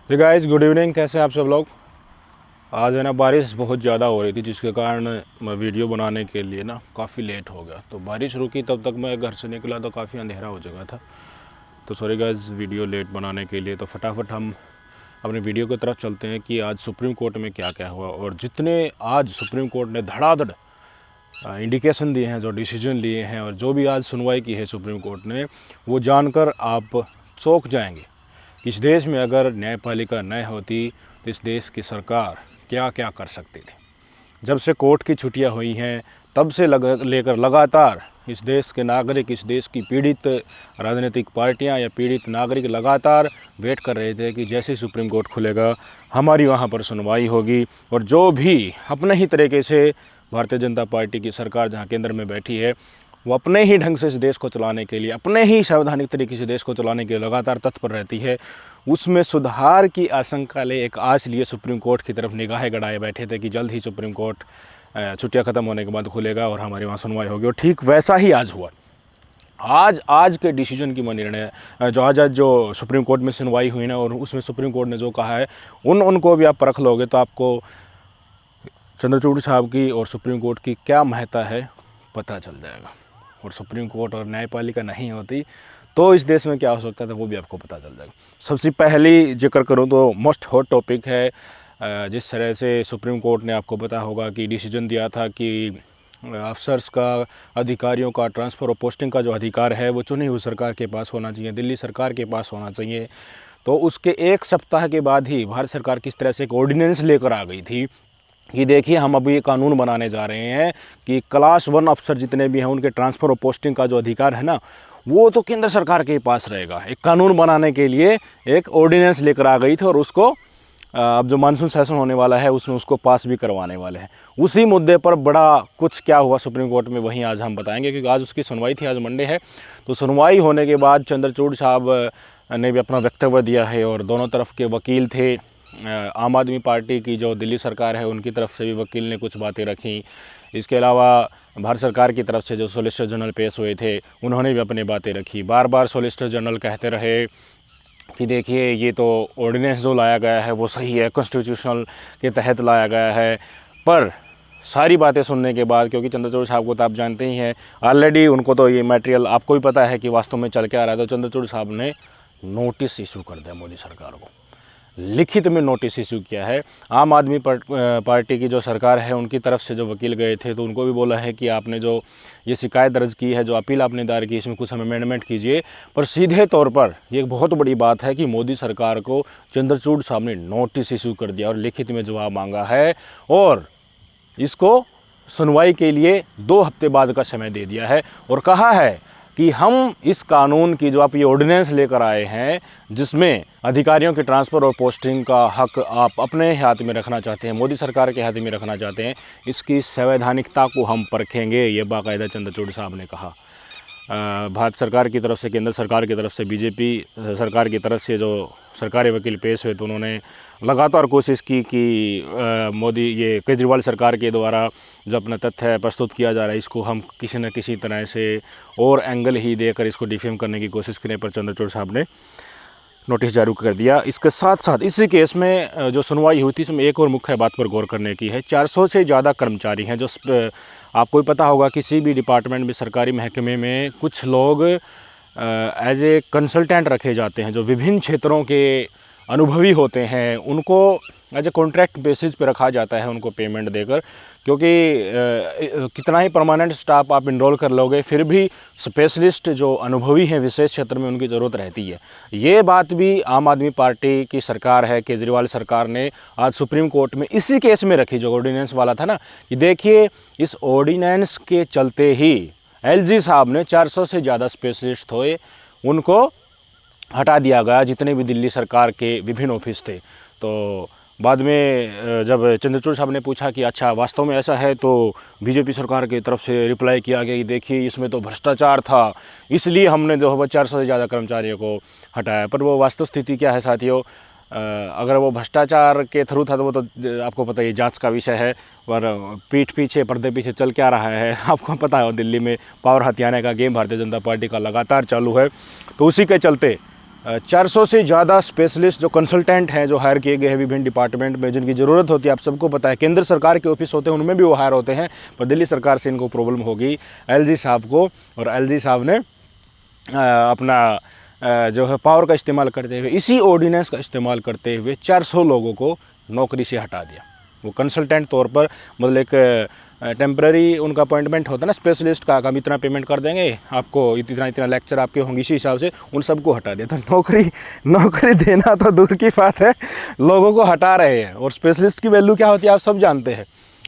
जी guys, good evening. कैसे हैं आप सब लोग। आज है ना बारिश बहुत ज़्यादा हो रही थी, जिसके कारण मैं वीडियो बनाने के लिए ना काफ़ी लेट हो गया। तो बारिश रुकी तब तक मैं घर से निकला तो काफ़ी अंधेरा हो चुका था। तो सॉरी गाइस वीडियो लेट बनाने के लिए। तो फटाफट हम अपने वीडियो की तरफ चलते हैं कि आज सुप्रीम कोर्ट में क्या क्या हुआ, और जितने आज सुप्रीम कोर्ट ने धड़ाधड़ इंडिकेशन दिए हैं, जो डिसीजन लिए हैं, और जो भी आज सुनवाई की है सुप्रीम कोर्ट ने, वो जानकर आप चौंक जाएंगे। इस देश में अगर न्यायपालिका न होती तो इस देश की सरकार क्या क्या कर सकती थी। जब से कोर्ट की छुट्टियां हुई हैं तब से लेकर लगातार इस देश के नागरिक, इस देश की पीड़ित राजनीतिक पार्टियां या पीड़ित नागरिक लगातार वेट कर रहे थे कि जैसे सुप्रीम कोर्ट खुलेगा हमारी वहां पर सुनवाई होगी, और जो भी अपने ही तरीके से भारतीय जनता पार्टी की सरकार जहां केंद्र में बैठी है, वो अपने ही ढंग से इस देश को चलाने के लिए, अपने ही संवैधानिक तरीके से देश को चलाने के लिए लगातार तत्पर रहती है। उसमें सुधार की आशंका ले एक आस लिए सुप्रीम कोर्ट की तरफ निगाहें गड़ाए बैठे थे कि जल्द ही सुप्रीम कोर्ट छुट्टियां ख़त्म होने के बाद खुलेगा और हमारे वहाँ सुनवाई होगी। और ठीक वैसा ही आज हुआ। आज के डिसीजन की निर्णय जो आज जो सुप्रीम कोर्ट में सुनवाई हुई ना, और उसमें सुप्रीम कोर्ट ने जो कहा है उनको भी आप परख लोगे तो आपको चंद्रचूड़ साहब की और सुप्रीम कोर्ट की क्या महत्ता है पता चल जाएगा। और सुप्रीम कोर्ट और न्यायपालिका नहीं होती तो इस देश में क्या हो सकता था वो भी आपको पता चल जाएगा। सबसे पहली जिक्र करूं तो मोस्ट हॉट टॉपिक है, जिस तरह से सुप्रीम कोर्ट ने, आपको पता होगा कि डिसीजन दिया था कि अफसर्स का, अधिकारियों का ट्रांसफ़र और पोस्टिंग का जो अधिकार है वो चुनी हुई सरकार के पास होना चाहिए, दिल्ली सरकार के पास होना चाहिए। तो उसके एक सप्ताह के बाद ही भारत सरकार किस तरह से एक ऑर्डिनेंस लेकर आ गई थी कि देखिए हम अभी ये कानून बनाने जा रहे हैं कि क्लास 1 अफसर जितने भी हैं उनके ट्रांसफ़र और पोस्टिंग का जो अधिकार है ना, वो तो केंद्र सरकार के पास रहेगा। एक कानून बनाने के लिए एक ऑर्डिनेंस लेकर आ गई थी, और उसको अब जो मानसून सेशन होने वाला है उसमें उसको पास भी करवाने वाले हैं। उसी मुद्दे पर बड़ा कुछ क्या हुआ सुप्रीम कोर्ट में, वहीं आज हम बताएंगे, क्योंकि आज उसकी सुनवाई थी। आज मंडे है, तो सुनवाई होने के बाद चंद्रचूड़ साहब ने भी अपना वक्तव्य दिया है, और दोनों तरफ के वकील थे। आम आदमी पार्टी की जो दिल्ली सरकार है उनकी तरफ से भी वकील ने कुछ बातें रखी। इसके अलावा भारत सरकार की तरफ से जो सॉलिसिटर जनरल पेश हुए थे उन्होंने भी अपनी बातें रखी। बार बार सॉलिसिटर जनरल कहते रहे कि देखिए ये तो ऑर्डिनेंस जो लाया गया है वो सही है, कॉन्स्टिट्यूशनल के तहत लाया गया है। पर सारी बातें सुनने के बाद, क्योंकि चंद्रचूड़ साहब को तो आप जानते ही हैं, ऑलरेडी उनको तो ये मटेरियल आपको भी पता है कि वास्तव में चल के आ रहा है, तो चंद्रचूड़ साहब ने नोटिस इशू कर दिया मोदी सरकार को, लिखित में नोटिस इशू किया है। आम आदमी पार्टी की जो सरकार है उनकी तरफ से जो वकील गए थे तो उनको भी बोला है कि आपने जो ये शिकायत दर्ज की है, जो अपील आपने दायर की, इसमें कुछ अमेंडमेंट कीजिए। पर सीधे तौर पर ये एक बहुत बड़ी बात है कि मोदी सरकार को चंद्रचूड़ साहब ने नोटिस इशू कर दिया और लिखित में जवाब मांगा है, और इसको सुनवाई के लिए 2 हफ्ते बाद का समय दे दिया है, और कहा है कि हम इस कानून की, जो आप ये ऑर्डिनेंस लेकर आए हैं जिसमें अधिकारियों के ट्रांसफ़र और पोस्टिंग का हक आप अपने हाथ में रखना चाहते हैं, मोदी सरकार के हाथ में रखना चाहते हैं, इसकी संवैधानिकता को हम परखेंगे, ये बाकायदा चंद्रचूड़ साहब ने कहा। भारत सरकार की तरफ से, केंद्र सरकार की तरफ से, बीजेपी सरकार की तरफ से जो सरकारी वकील पेश हुए तो उन्होंने लगातार कोशिश की कि मोदी, ये केजरीवाल सरकार के द्वारा जो अपना तथ्य प्रस्तुत किया जा रहा है इसको हम किसी न किसी तरह से और एंगल ही देकर इसको डिफेम करने की कोशिश करने पर चंद्रचूड़ साहब ने नोटिस जारी कर दिया। इसके साथ साथ इसी केस में जो सुनवाई हुई थी इसमें एक और मुख्य बात पर गौर करने की है। 400 से ज़्यादा कर्मचारी हैं, जो आपको भी पता होगा किसी भी डिपार्टमेंट में, सरकारी महकमे में कुछ लोग एज ए कंसल्टेंट रखे जाते हैं, जो विभिन्न क्षेत्रों के अनुभवी होते हैं, उनको एज ए कॉन्ट्रैक्ट बेसिस पे रखा जाता है उनको पेमेंट देकर, क्योंकि कितना ही परमानेंट स्टाफ आप इनरोल कर लोगे फिर भी स्पेशलिस्ट जो अनुभवी हैं विशेष क्षेत्र में उनकी ज़रूरत रहती है। ये बात भी आम आदमी पार्टी की सरकार है, केजरीवाल सरकार ने आज सुप्रीम कोर्ट में इसी केस में रखी, जो ऑर्डिनेंस वाला था ना, कि देखिए इस ऑर्डिनेंस के चलते ही एलजी साहब ने 400 से ज़्यादा स्पेशलिस्ट हुए, उनको हटा दिया गया, जितने भी दिल्ली सरकार के विभिन्न ऑफिस थे। तो बाद में जब चंद्रचूड़ साहब ने पूछा कि अच्छा वास्तव में ऐसा है, तो बीजेपी सरकार की तरफ से रिप्लाई किया गया कि देखिए इसमें तो भ्रष्टाचार था, इसलिए हमने जो है 400 से ज़्यादा कर्मचारियों को हटाया। पर वो वास्तव स्थिति क्या है साथियों, अगर वो भ्रष्टाचार के थ्रू था तो वो तो आपको पता है जांच का विषय है, पर पीठ पीछे, पर्दे पीछे चल क्या रहा है आपको पता है। दिल्ली में पावर हथियाने का गेम भारतीय जनता पार्टी का लगातार चालू है, तो उसी के चलते 400 से ज़्यादा स्पेशलिस्ट जो कंसल्टेंट हैं जो हायर किए गए हैं विभिन्न डिपार्टमेंट में, जिनकी ज़रूरत होती है। आप सबको पता है केंद्र सरकार के ऑफिस होते हैं उनमें भी वो हायर होते हैं, पर दिल्ली सरकार से इनको प्रॉब्लम हो गई एलजी साहब को, और एलजी साहब ने अपना जो है पावर का इस्तेमाल करते हुए, इसी ऑर्डिनेंस का इस्तेमाल करते हुए 400 लोगों को नौकरी से हटा दिया। वो कंसल्टेंट तौर पर, मतलब एक टेम्प्रेरी उनका अपॉइंटमेंट होता है ना स्पेशलिस्ट का, हम इतना पेमेंट कर देंगे आपको, इतना इतना लेक्चर आपके होंगे, इसी हिसाब से उन सबको हटा दिया। तो नौकरी देना तो दूर की बात है, लोगों को हटा रहे हैं। और स्पेशलिस्ट की वैल्यू क्या होती है आप सब जानते हैं।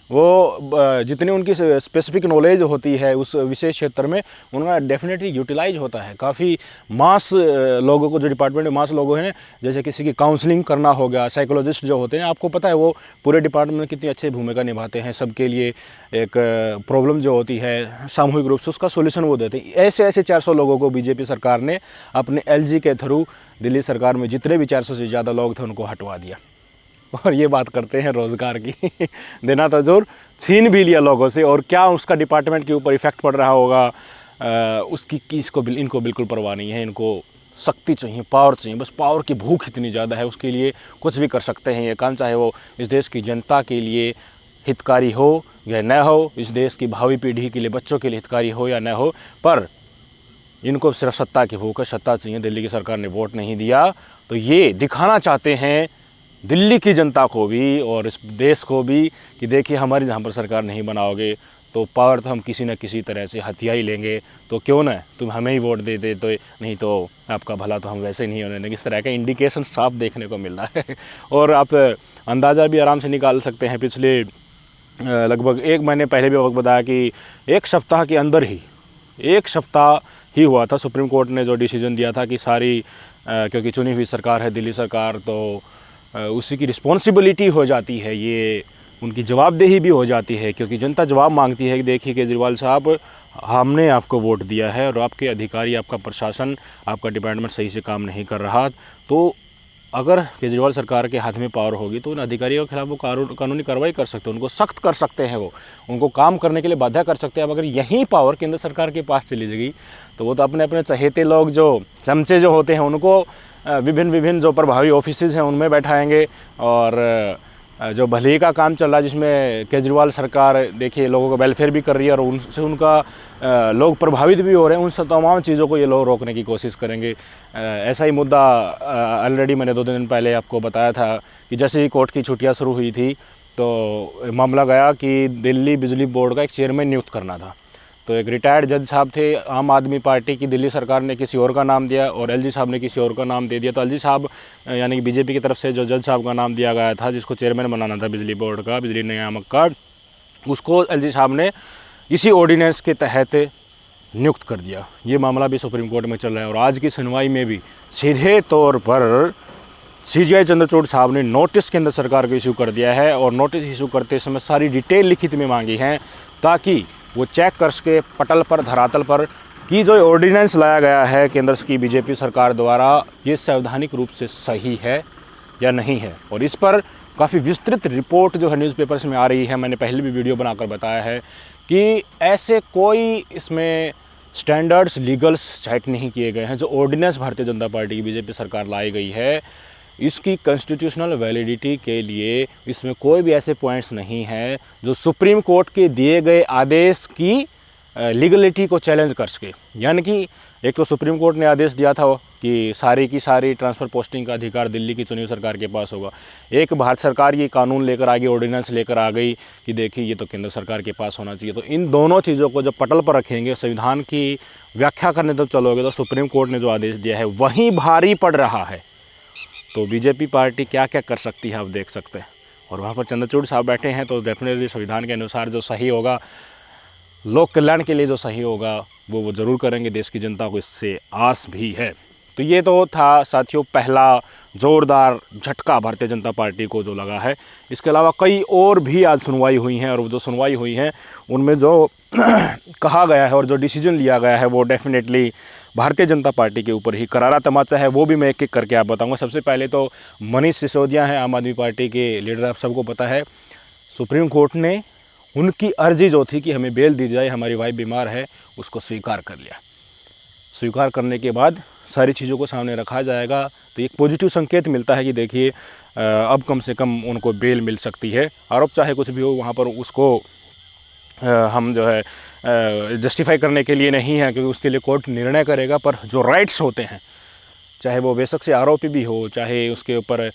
वो जितनी उनकी स्पेसिफिक नॉलेज होती है उस विशेष क्षेत्र में, उनका डेफिनेटली यूटिलाइज होता है। काफ़ी मास लोगों को, जो डिपार्टमेंट में मास लोगों हैं, जैसे किसी की काउंसलिंग करना हो गया, साइकोलॉजिस्ट जो होते हैं, आपको पता है वो पूरे डिपार्टमेंट में कितनी अच्छी भूमिका निभाते हैं। सबके लिए एक प्रॉब्लम जो होती है सामूहिक रूप से उसका सोल्यूशन वो देते हैं। ऐसे 400 लोगों को बीजेपी सरकार ने अपने एलजी के थ्रू दिल्ली सरकार में जितने भी 400 से ज़्यादा लोग थे उनको हटवा दिया। और ये बात करते हैं रोज़गार की देना तो जोर, छीन भी लिया लोगों से। और क्या उसका डिपार्टमेंट के ऊपर इफेक्ट पड़ रहा होगा उसकी इनको बिल्कुल परवाह नहीं है। इनको शक्ति चाहिए, पावर चाहिए, बस पावर की भूख इतनी ज़्यादा है, उसके लिए कुछ भी कर सकते हैं ये काम, चाहे वो इस देश की जनता के लिए हितकारी हो या न हो, इस देश की भावी पीढ़ी के लिए, बच्चों के लिए हितकारी हो या न हो, पर इनको सिर्फ सत्ता की भूख है, सत्ता चाहिए। दिल्ली की सरकार ने वोट नहीं दिया तो ये दिखाना चाहते हैं दिल्ली की जनता को भी और इस देश को भी कि देखिए हमारी जहाँ पर सरकार नहीं बनाओगे तो पावर तो हम किसी न किसी तरह से हथिया ही लेंगे, तो क्यों ना तुम हमें ही वोट दे दे, तो नहीं तो आपका भला तो हम वैसे नहीं होने देंगे। इस तरह का इंडिकेशन साफ देखने को मिल रहा है। और आप अंदाज़ा भी आराम से निकाल सकते हैं, पिछले लगभग 1 महीने पहले भी वक्त बताया कि 1 सप्ताह के अंदर ही, 1 सप्ताह ही हुआ था, सुप्रीम कोर्ट ने जो डिसीजन दिया था कि सारी क्योंकि चुनी हुई सरकार है दिल्ली सरकार, तो उसी की रिस्पॉन्सिबिलिटी हो जाती है, ये उनकी जवाबदेही भी हो जाती है, क्योंकि जनता जवाब मांगती है कि देखिए केजरीवाल साहब हमने आपको वोट दिया है और आपके अधिकारी, आपका प्रशासन, आपका डिपार्टमेंट सही से काम नहीं कर रहा, तो अगर केजरीवाल सरकार के हाथ में पावर होगी तो उन अधिकारियों के खिलाफ वो कानूनी कार्रवाई कर सकते हैं, उनको सख्त कर सकते हैं, वो उनको काम करने के लिए बाध्य कर सकते हैं। अब अगर यही पावर केंद्र सरकार के पास चली जाएगी तो वो तो अपने अपने चहेते लोग, जो चमचे जो होते हैं, उनको विभिन्न जो प्रभावी ऑफिसेज हैं उनमें बैठाएंगे, और जो भले का काम चल रहा है जिसमें केजरीवाल सरकार देखिए लोगों का वेलफेयर भी कर रही है और उनसे उनका लोग प्रभावित भी हो रहे हैं, उन सब तमाम चीज़ों को ये लोग रोकने की कोशिश करेंगे। ऐसा ही मुद्दा ऑलरेडी मैंने 2 दिन पहले आपको बताया था कि जैसे ही कोर्ट की छुट्टियां शुरू हुई थी तो मामला गया कि दिल्ली बिजली बोर्ड का एक चेयरमैन नियुक्त करना था। तो एक रिटायर्ड जज साहब थे आम आदमी पार्टी की, दिल्ली सरकार ने किसी और का नाम दिया और एलजी साहब ने किसी और का नाम दे दिया। तो एलजी साहब यानी कि बीजेपी की तरफ से जो जज साहब का नाम दिया गया था, जिसको चेयरमैन बनाना था बिजली बोर्ड का, बिजली नियामक का, उसको एलजी साहब ने इसी ऑर्डिनेंस के तहत नियुक्त कर दिया। ये मामला भी सुप्रीम कोर्ट में चल रहा है और आज की सुनवाई में भी सीधे तौर पर सीजीआई चंद्रचूड़ साहब ने नोटिस केंद्र सरकार को इशू कर दिया है और नोटिस इशू करते समय सारी डिटेल लिखित में मांगी हैं ताकि वो चेक कर सके पटल पर, धरातल पर, कि जो ऑर्डिनेंस लाया गया है केंद्र की बीजेपी सरकार द्वारा, ये संवैधानिक रूप से सही है या नहीं है। और इस पर काफ़ी विस्तृत रिपोर्ट जो है न्यूज़पेपर्स में आ रही है। मैंने पहले भी वीडियो बनाकर बताया है कि ऐसे कोई इसमें स्टैंडर्ड्स, लीगल्स सेट नहीं किए गए हैं। जो ऑर्डिनेंस भारतीय जनता पार्टी की बीजेपी सरकार लाई गई है, इसकी कॉन्स्टिट्यूशनल वैलिडिटी के लिए इसमें कोई भी ऐसे पॉइंट्स नहीं है जो सुप्रीम कोर्ट के दिए गए आदेश की लीगलिटी को चैलेंज कर सके। यानी कि एक तो सुप्रीम कोर्ट ने आदेश दिया था कि सारी की सारी ट्रांसफ़र पोस्टिंग का अधिकार दिल्ली की चुनी सरकार के पास होगा। एक भारत सरकार ये कानून लेकर आ गई, ऑर्डिनेंस लेकर आ गई कि देखिए ये तो केंद्र सरकार के पास होना चाहिए। तो इन दोनों चीज़ों को जब पटल पर रखेंगे, संविधान की व्याख्या करने तक चलोगे, तो सुप्रीम कोर्ट ने जो आदेश दिया है वहीं भारी पड़ रहा है। तो बीजेपी पार्टी क्या क्या कर सकती है आप देख सकते हैं। और वहाँ पर चंद्रचूड़ साहब बैठे हैं, तो डेफिनेटली संविधान के अनुसार जो सही होगा, लोक कल्याण के लिए जो सही होगा वो ज़रूर करेंगे। देश की जनता को इससे आस भी है। तो ये तो था साथियों पहला ज़ोरदार झटका भारतीय जनता पार्टी को जो लगा है। इसके अलावा कई और भी आज सुनवाई हुई हैं, और जो सुनवाई हुई हैं उनमें जो कहा गया है और जो डिसीजन लिया गया है वो डेफिनेटली भारतीय जनता पार्टी के ऊपर ही करारा तमाचा है। वो भी मैं एक एक करके आप बताऊंगा। सबसे पहले तो मनीष सिसोदिया हैं, आम आदमी पार्टी के लीडर, आप सबको पता है सुप्रीम कोर्ट ने उनकी अर्जी जो थी कि हमें बेल दी जाए, हमारी वाइफ बीमार है, उसको स्वीकार कर लिया। स्वीकार करने के बाद सारी चीज़ों को सामने रखा जाएगा तो एक पॉजिटिव संकेत मिलता है कि देखिए अब कम से कम उनको बेल मिल सकती है। आरोप चाहे कुछ भी हो, वहाँ पर उसको हम जो है जस्टिफाई करने के लिए नहीं है, क्योंकि उसके लिए कोर्ट निर्णय करेगा। पर जो राइट्स होते हैं, चाहे वो बेशक से आरोपी भी हो, चाहे उसके ऊपर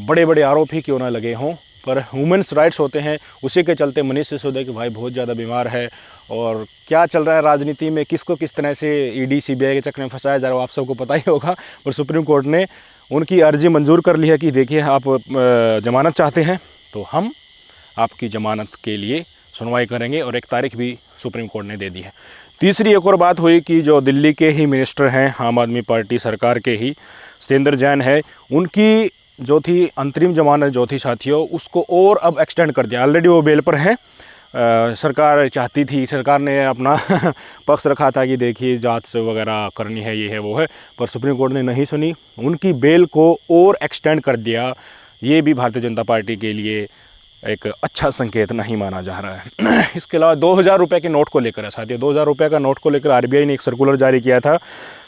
बड़े बड़े आरोप ही क्यों ना लगे हों, पर ह्यूमन्स राइट्स होते हैं। उसी के चलते मनीष सिसोदिया कि भाई बहुत ज़्यादा बीमार है और क्या चल रहा है राजनीति में, किसको किस तरह से ईडी सीबीआई के चक्कर में फंसाया जा रहा है, आप सबको पता ही होगा। और सुप्रीम कोर्ट ने उनकी अर्जी मंजूर कर ली है कि देखिए आप ज़मानत चाहते हैं तो हम आपकी ज़मानत के लिए सुनवाई करेंगे, और एक तारीख भी सुप्रीम कोर्ट ने दे दी है। तीसरी एक और बात हुई कि जो दिल्ली के ही मिनिस्टर हैं, आम आदमी पार्टी सरकार के ही सत्येंद्र जैन है, उनकी जो थी अंतरिम जमानत जो थी साथियों, उसको और अब एक्सटेंड कर दिया। ऑलरेडी वो बेल पर हैं। सरकार चाहती थी, सरकार ने अपना पक्ष रखा था कि देखिए जांच वगैरह करनी है, ये है वो है, पर सुप्रीम कोर्ट ने नहीं सुनी, उनकी बेल को और एक्सटेंड कर दिया। ये भी भारतीय जनता पार्टी के लिए एक अच्छा संकेत नहीं माना जा रहा है। इसके अलावा 2000 रुपये के नोट को लेकर है साथियों, 2000 रुपये का नोट को लेकर आरबीआई ने एक सर्कुलर जारी किया था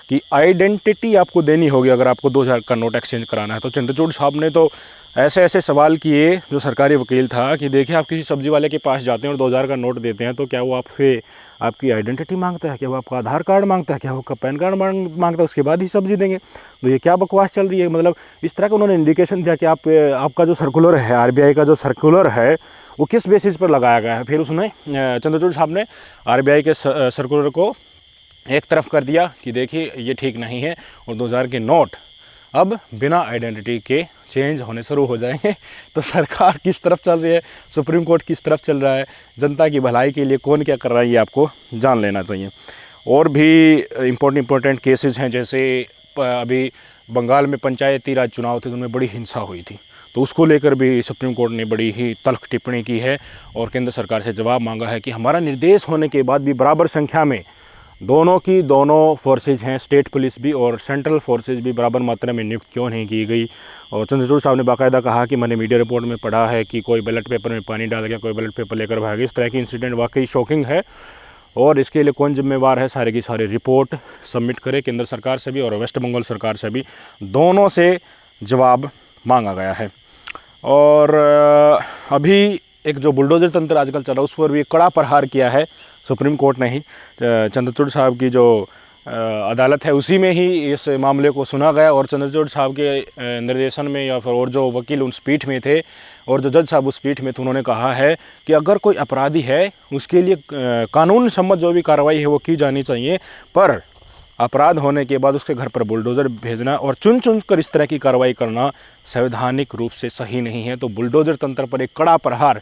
कि आइडेंटिटी आपको देनी होगी अगर आपको 2000 का नोट एक्सचेंज कराना है। तो चंद्रचूड़ साहब ने तो ऐसे ऐसे सवाल किए, जो सरकारी वकील था, कि देखिए आप किसी सब्जी वाले के पास जाते हैं और 2000 का नोट देते हैं तो क्या वो आपसे आपकी आइडेंटिटी मांगता है, क्या वो आपका आधार कार्ड मांगता है, क्या वो आपका पैन कार्ड मांगता है, उसके बाद ही सब्जी देंगे? तो ये क्या बकवास चल रही है। मतलब इस तरह का उन्होंने इंडिकेशन दिया कि आपका जो सर्कुलर है, आरबीआई का जो सर्कुलर है, वो किस बेसिस पर लगाया गया है। फिर उसने चंद्रचूड़ साहब ने आरबीआई के सर्कुलर को एक तरफ कर दिया कि देखिए ये ठीक नहीं है, और 2000 के नोट अब बिना आइडेंटिटी के चेंज होने शुरू हो जाएंगे। तो सरकार किस तरफ चल रही है, सुप्रीम कोर्ट किस तरफ चल रहा है, जनता की भलाई के लिए कौन क्या कर रहा है, ये आपको जान लेना चाहिए। और भी इम्पोर्टेंट केसेस हैं, जैसे अभी बंगाल में पंचायती राज चुनाव थे, उनमें बड़ी हिंसा हुई थी, तो उसको लेकर भी सुप्रीम कोर्ट ने बड़ी ही तल्ख टिप्पणी की है और केंद्र सरकार से जवाब मांगा है कि हमारा निर्देश होने के बाद भी बराबर संख्या में दोनों फोर्सेज हैं, स्टेट पुलिस भी और सेंट्रल फोर्सेज भी बराबर मात्रा में नियुक्त क्यों नहीं की गई। और चंद्रचूड़ साहब ने बाकायदा कहा कि मैंने मीडिया रिपोर्ट में पढ़ा है कि कोई बैलेट पेपर में पानी डाल गया, कोई बैलेट पेपर लेकर भाग गया। इस तरह की इंसिडेंट वाकई शॉकिंग है, और इसके लिए कौन जिम्मेवार है, सारे की सारी रिपोर्ट सबमिट करे केंद्र सरकार से भी और वेस्ट बंगाल सरकार से भी, दोनों से जवाब मांगा गया है। और अभी एक जो बुलडोजर तंत्र आजकल चल रहा है, उस पर भी कड़ा प्रहार किया है सुप्रीम कोर्ट ने ही। चंद्रचूड़ साहब की जो अदालत है, उसी में ही इस मामले को सुना गया, और चंद्रचूड़ साहब के निर्देशन में या फिर और जो वकील उस पीठ में थे और जो जज साहब उस पीठ में थे, उन्होंने कहा है कि अगर कोई अपराधी है उसके लिए कानून सम्मत जो भी कार्रवाई है वो की जानी चाहिए, पर अपराध होने के बाद उसके घर पर बुलडोज़र भेजना और चुन कर इस तरह की कार्रवाई करना संवैधानिक रूप से सही नहीं है। तो बुलडोज़र तंत्र पर एक कड़ा प्रहार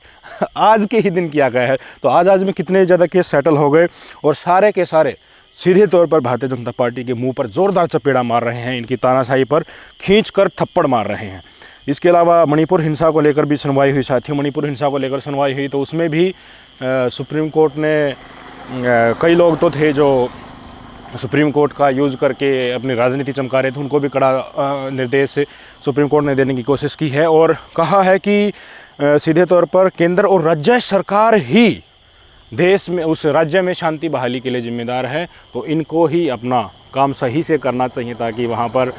आज के ही दिन किया गया है। तो आज में कितने ज़्यादा केस सेटल हो गए, और सारे के सारे सीधे तौर पर भारतीय जनता पार्टी के मुंह पर ज़ोरदार चपेड़ा मार रहे हैं, इनकी तानाशाही पर खींचकर थप्पड़ मार रहे हैं। इसके अलावा मणिपुर हिंसा को लेकर भी सुनवाई हुई साथियों, मणिपुर हिंसा को लेकर सुनवाई हुई, तो उसमें भी सुप्रीम कोर्ट ने कई लोग तो थे जो सुप्रीम कोर्ट का यूज़ करके अपनी राजनीति चमका रहे थे, उनको भी कड़ा निर्देश सुप्रीम कोर्ट ने देने की कोशिश की है, और कहा है कि सीधे तौर पर केंद्र और राज्य सरकार ही देश में, उस राज्य में शांति बहाली के लिए जिम्मेदार है, तो इनको ही अपना काम सही से करना चाहिए ताकि वहाँ पर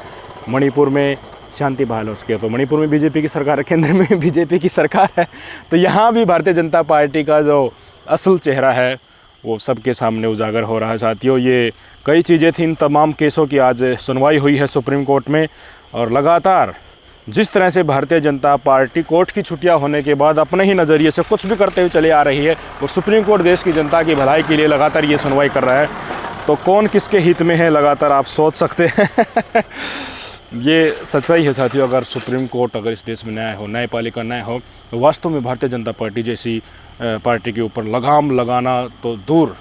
मणिपुर में शांति बहाल हो सके। तो मणिपुर में बीजेपी की सरकार है, केंद्र में बीजेपी की सरकार है, तो यहाँ भी भारतीय जनता पार्टी का जो असल चेहरा है वो सबके सामने उजागर हो रहा है साथियों। ये कई चीज़ें थी, इन तमाम केसों की आज सुनवाई हुई है सुप्रीम कोर्ट में, और लगातार जिस तरह से भारतीय जनता पार्टी कोर्ट की छुट्टियां होने के बाद अपने ही नज़रिए से कुछ भी करते हुए चले आ रही है, और सुप्रीम कोर्ट देश की जनता की भलाई के लिए लगातार ये सुनवाई कर रहा है, तो कौन किसके हित में है लगातार आप सोच सकते हैं। ये सच्चाई है साथियों। अगर सुप्रीम कोर्ट अगर इस देश में न्याय हो, न्यायपालिका न्याय हो, तो वास्तव में भारतीय जनता पार्टी जैसी पार्टी के ऊपर लगाम लगाना तो दूर,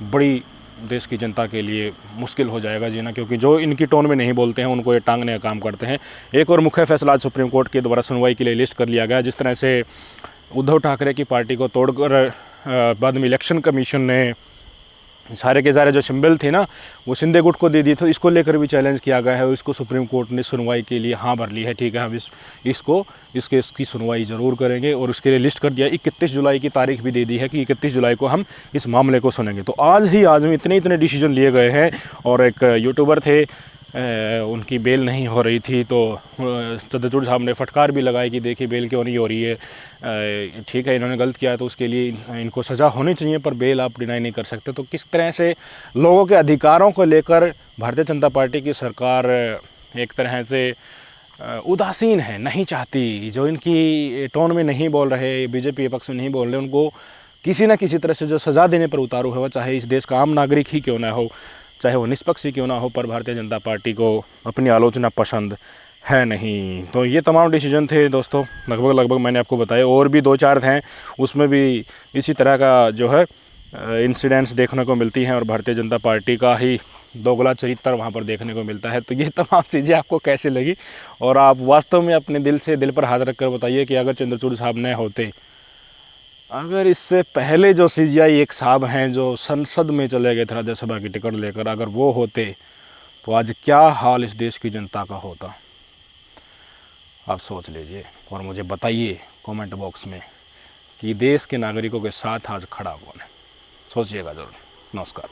बड़ी देश की जनता के लिए मुश्किल हो जाएगा जीना, क्योंकि जो इनकी टोन में नहीं बोलते हैं उनको ये टांगने का काम करते हैं। एक और मुख्य फैसला आज सुप्रीम कोर्ट के द्वारा सुनवाई के लिए लिस्ट कर लिया गया। जिस तरह से उद्धव ठाकरे की पार्टी को तोड़कर बाद में इलेक्शन कमीशन ने सारे के सारे जो सिंबल थे ना वो शिंदे गुट को दे दिए, तो इसको लेकर भी चैलेंज किया गया है और इसको सुप्रीम कोर्ट ने सुनवाई के लिए हाँ भर ली है। ठीक है, हम इसकी सुनवाई ज़रूर करेंगे और उसके लिए लिस्ट कर दिया। 31 जुलाई की तारीख भी दे दी है कि 31 जुलाई को हम इस मामले को सुनेंगे। तो आज में इतने डिसीजन लिए गए हैं। और एक यूट्यूबर थे, उनकी बेल नहीं हो रही थी, तो चंद्रचूड़ साहब ने फटकार भी लगाई कि देखिए बेल क्यों नहीं हो रही है। ठीक है, इन्होंने गलत किया तो उसके लिए इनको सज़ा होनी चाहिए, पर बेल आप डिनाई नहीं कर सकते। तो किस तरह से लोगों के अधिकारों को लेकर भारतीय जनता पार्टी की सरकार एक तरह से उदासीन है, नहीं चाहती, जो इनकी टोन में नहीं बोल रहे, बीजेपी पक्ष में नहीं बोल रहे, उनको किसी न किसी तरह से जो सज़ा देने पर उतारू है, चाहे इस देश का आम नागरिक ही क्यों ना हो, चाहे वो निष्पक्ष ही क्यों ना हो, पर भारतीय जनता पार्टी को अपनी आलोचना पसंद है नहीं। तो ये तमाम डिसीजन थे दोस्तों, लगभग मैंने आपको बताया। और भी 2-4 हैं, उसमें भी इसी तरह का जो है इंसिडेंट्स देखने को मिलती हैं और भारतीय जनता पार्टी का ही दोगला चरित्र वहाँ पर देखने को मिलता है। तो ये तमाम चीज़ें आपको कैसे लगी, और आप वास्तव में अपने दिल पर हाथ रख कर बताइए कि अगर चंद्रचूड़ साहब न होते, अगर इससे पहले जो CGI एक साहब हैं जो संसद में चले गए थे राज्यसभा की टिकट लेकर, अगर वो होते तो आज क्या हाल इस देश की जनता का होता, आप सोच लीजिए और मुझे बताइए कमेंट बॉक्स में कि देश के नागरिकों के साथ आज खड़ा कौन है। सोचिएगा ज़रूर। नमस्कार।